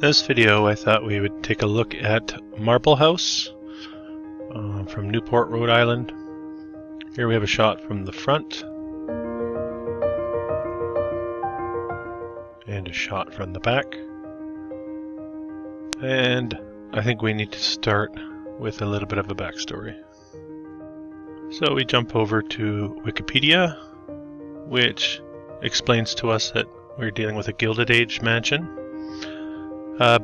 This video I thought we would take a look at Marble House from Newport, Rhode Island. Here we have a shot from the front and a shot from the back. And I think we need to start with a little bit of a backstory. So we jump over to Wikipedia, which explains to us that we're dealing with a Gilded Age mansion.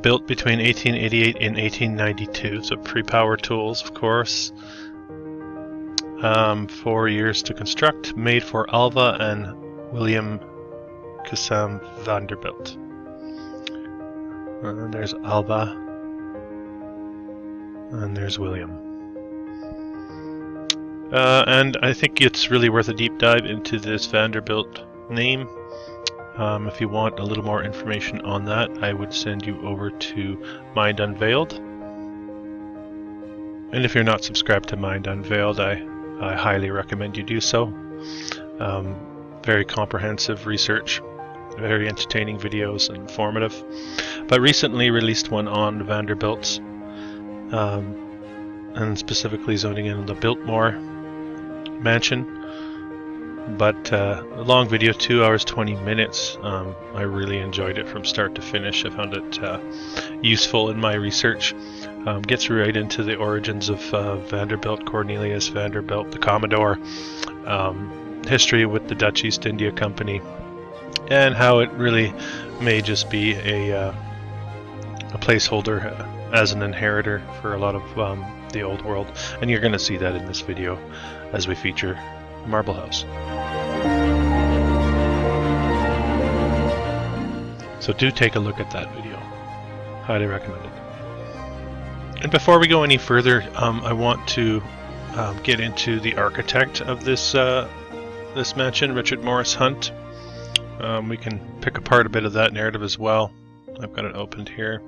Built between 1888 and 1892, so pre-power tools, of course. 4 years to construct, made for Alva and William Cassam Vanderbilt. There's Alva, and there's William. And I think it's really worth a deep dive into this Vanderbilt name. If you want a little more information on that, I would send you over to Mind Unveiled. And if you're not subscribed to Mind Unveiled, I highly recommend you do so. Very comprehensive research, very entertaining videos, and informative. But recently released one on Vanderbilt's, and specifically zoning in on the Biltmore mansion. But a long video, 2 hours 20 minutes. I really enjoyed it from start to finish. I found it useful in my research. Gets right into the origins of Vanderbilt, Cornelius Vanderbilt, the Commodore, history with the Dutch East India Company, and how it really may just be a placeholder as an inheritor for a lot of the old world. And you're going to see that in this video as we feature Marble House. So do take a look at that video. Highly recommend it. And before we go any further, I want to get into the architect of this this mansion, Richard Morris Hunt. We can pick apart a bit of that narrative as well. I've got it opened here.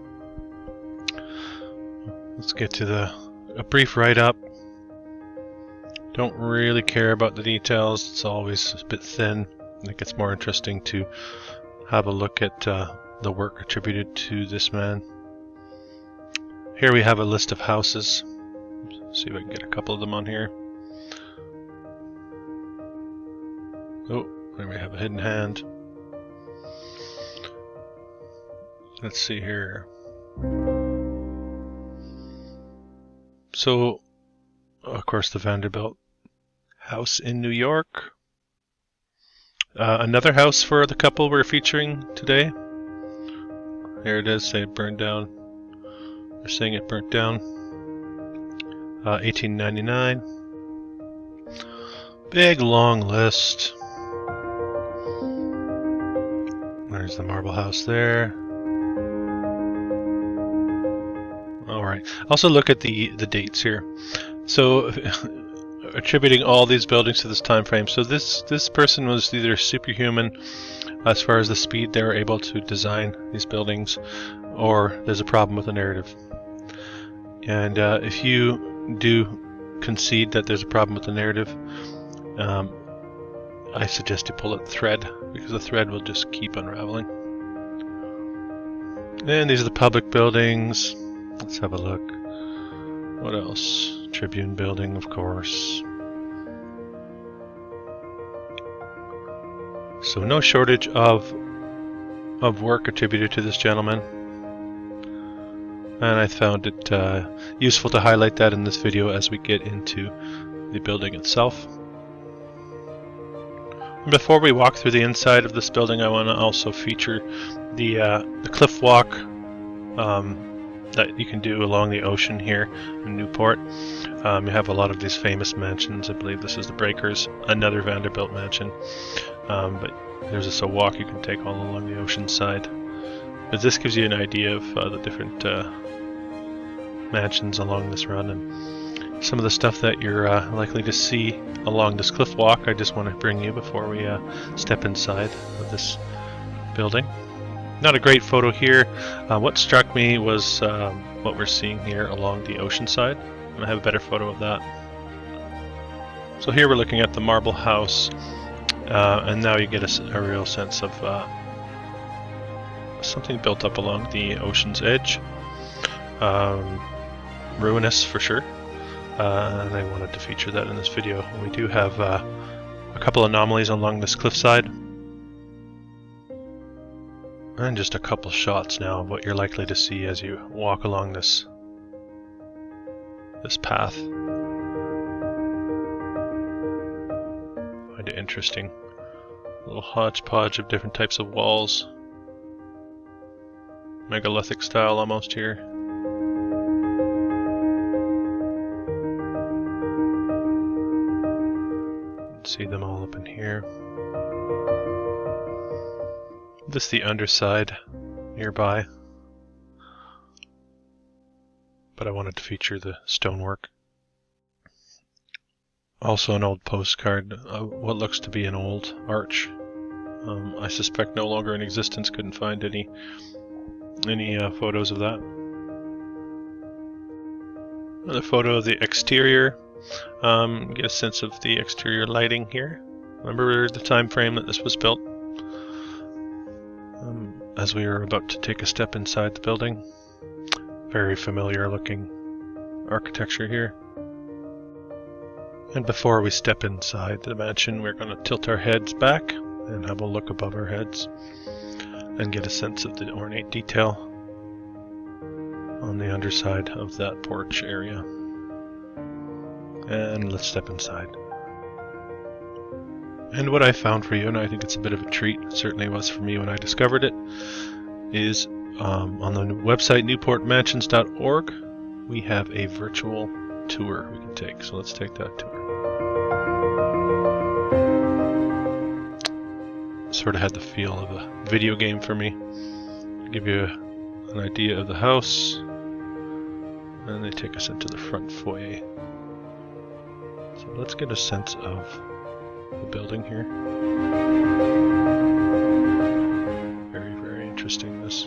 Let's get to a brief write-up. Don't really care about the details. It's always a bit thin. I think it's more interesting to have a look at the work attributed to this man. Here we have a list of houses. Let's see if I can get a couple of them on here. Oh, there we have a hidden hand. Let's see here. So, of course, the Vanderbilt house in New York. Another house for the couple we're featuring today. Here it is. Say it burned down. They're saying it burnt down. 1899. Big long list. There's the Marble House there. All right. Also look at the dates here. So attributing all these buildings to this time frame. So this person was either superhuman as far as the speed they were able to design these buildings, or there's a problem with the narrative. And if you do concede that there's a problem with the narrative, I suggest you pull at the thread, because the thread will just keep unraveling. And these are the public buildings. Let's have a look. What else? Tribune Building, of course. So no shortage of work attributed to this gentleman. And I found it useful to highlight that in this video as we get into the building itself. Before we walk through the inside of this building, I want to also feature the cliff walk that you can do along the ocean here in Newport. You have a lot of these famous mansions. I believe this is the Breakers, another Vanderbilt mansion. But there's just a walk you can take all along the ocean side. But this gives you an idea of the different mansions along this run, and some of the stuff that you're likely to see along this cliff walk. I just want to bring you before we step inside of this building. Not a great photo here. What struck me was what we're seeing here along the ocean side. And I have a better photo of that. So here we're looking at the Marble House, and now you get a real sense of something built up along the ocean's edge. Ruinous for sure. And I wanted to feature that in this video. We do have a couple anomalies along this cliffside. And just a couple shots now of what you're likely to see as you walk along this path. Find it interesting. A little hodgepodge of different types of walls. Megalithic style almost here. See them all up in here. This is the underside nearby, but I wanted to feature the stonework. Also an old postcard, what looks to be an old arch. I suspect no longer in existence. Couldn't find any photos of that. Another photo of the exterior. Get a sense of the exterior lighting here. Remember the time frame that this was built? As we are about to take a step inside the building. Very familiar looking architecture here. And before we step inside the mansion, we're going to tilt our heads back and have a look above our heads and get a sense of the ornate detail on the underside of that porch area. And let's step inside. And what I found for you, and I think it's a bit of a treat, it certainly was for me when I discovered it, is on the website newportmansions.org we have a virtual tour we can take. So let's take that tour. Sort of had the feel of a video game for me. Give you an idea of the house, and they take us into the front foyer. So let's get a sense of the building here. Very, very interesting, this.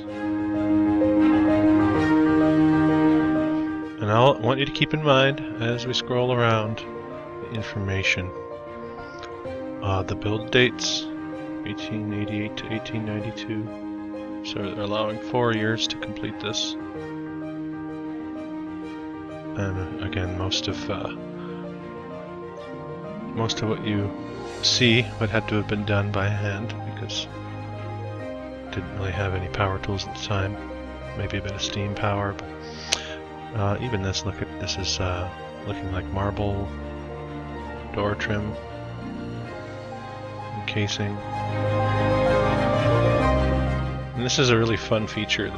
And I want you to keep in mind, as we scroll around the information, the build dates, 1888 to 1892. So they're allowing 4 years to complete this. And again, most of what you see would have to have been done by hand, because it didn't really have any power tools at the time. Maybe a bit of steam power, but even this, look at this, is looking like marble door trim and casing. And this is a really fun feature.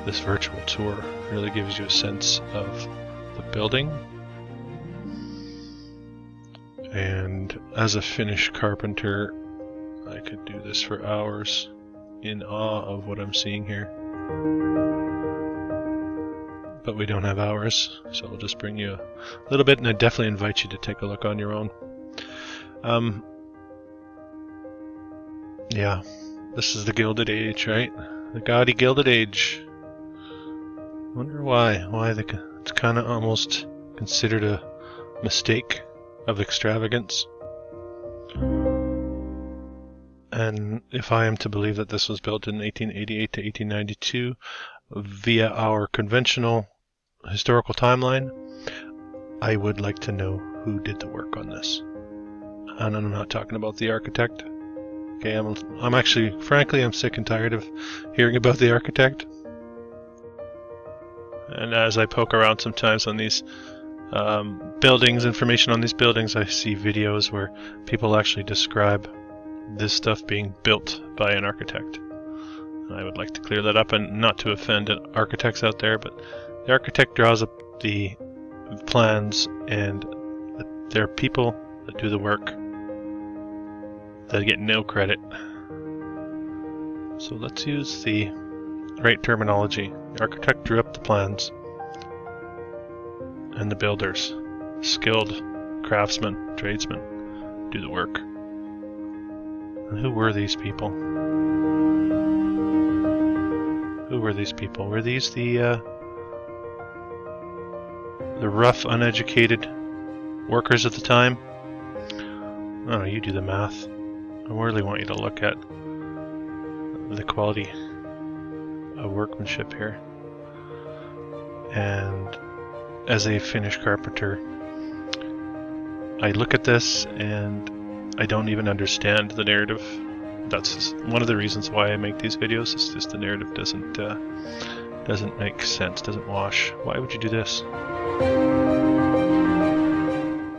This virtual tour really gives you a sense of the building. And as a Finnish carpenter, I could do this for hours in awe of what I'm seeing here. But we don't have hours, so I'll just bring you a little bit, and I definitely invite you to take a look on your own. Yeah, this is the Gilded Age, right? The gaudy Gilded Age. Wonder why? It's kind of almost considered a mistake of extravagance. And if I am to believe that this was built in 1888 to 1892 via our conventional historical timeline, I would like to know who did the work on this. And I'm not talking about the architect. Okay, I'm actually, frankly, I'm sick and tired of hearing about the architect. And as I poke around sometimes on these buildings, information on these buildings, I see videos where people actually describe this stuff being built by an architect. And I would like to clear that up, and not to offend architects out there, but the architect draws up the plans, and there are people that do the work that get no credit. So let's use the right terminology. The architect drew up the plans, and the builders, skilled craftsmen, tradesmen, do the work. And who were these people? Who were these people? Were these the rough, uneducated workers of the time? I don't know, you do the math. I really want you to look at the quality of workmanship here. And as a Finnish carpenter, I look at this and I don't even understand the narrative. That's one of the reasons why I make these videos. It's just the narrative doesn't make sense, doesn't wash. Why would you do this?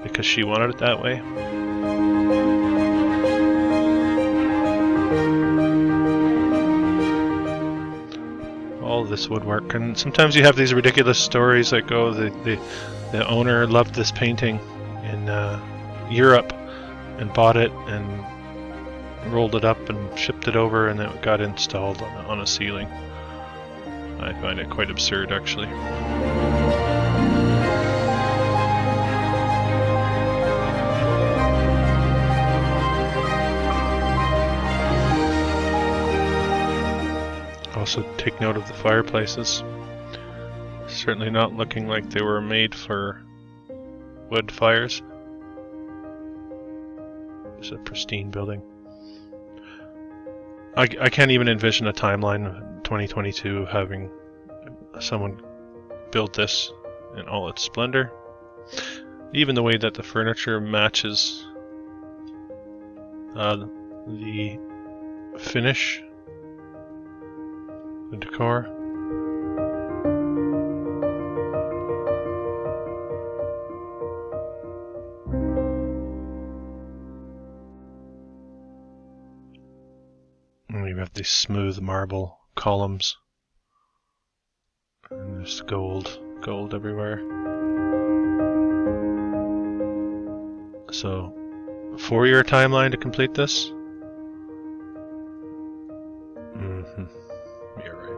Because she wanted it that way? All this woodwork, and sometimes you have these ridiculous stories like, oh, the owner loved this painting in Europe and bought it and rolled it up and shipped it over, and it got installed on a ceiling. I find it quite absurd, actually. Also, take note of the fireplaces. Certainly not looking like they were made for wood fires. It's a pristine building. I can't even envision a timeline of 2022 having someone build this in all its splendor. Even the way that the furniture matches the finish, the decor. And we have these smooth marble columns. And there's gold everywhere. So, 4-year timeline to complete this? You're right.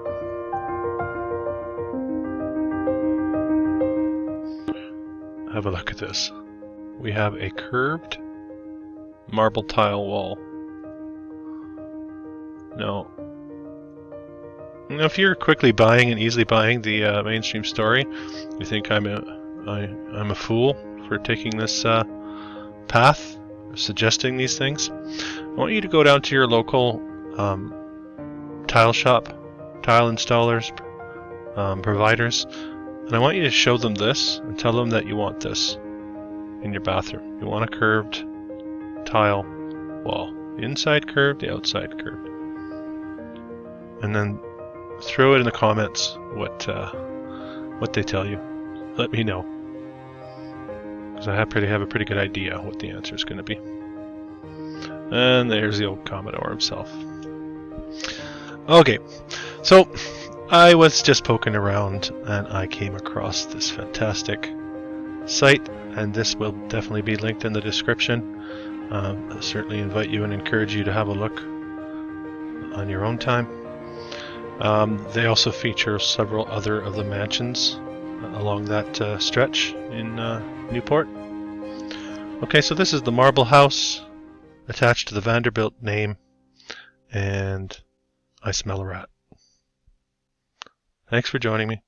Have a look at this. We have a curved marble tile wall. Now, if you're quickly buying and easily buying the mainstream story, you think I'm a fool for taking this path, suggesting these things. I want you to go down to your local tile shop, tile installers, providers, and I want you to show them this and tell them that you want this in your bathroom. You want a curved tile wall, the inside curved, the outside curved. And then throw it in the comments what they tell you. Let me know, because I have a pretty good idea what the answer is going to be. And there's the old Commodore himself. Okay, so I was just poking around and I came across this fantastic site, and this will definitely be linked in the description. I certainly invite you and encourage you to have a look on your own time. They also feature several other of the mansions along that stretch in Newport. Okay, so this is the marble house attached to the Vanderbilt name, and I smell a rat. Thanks for joining me.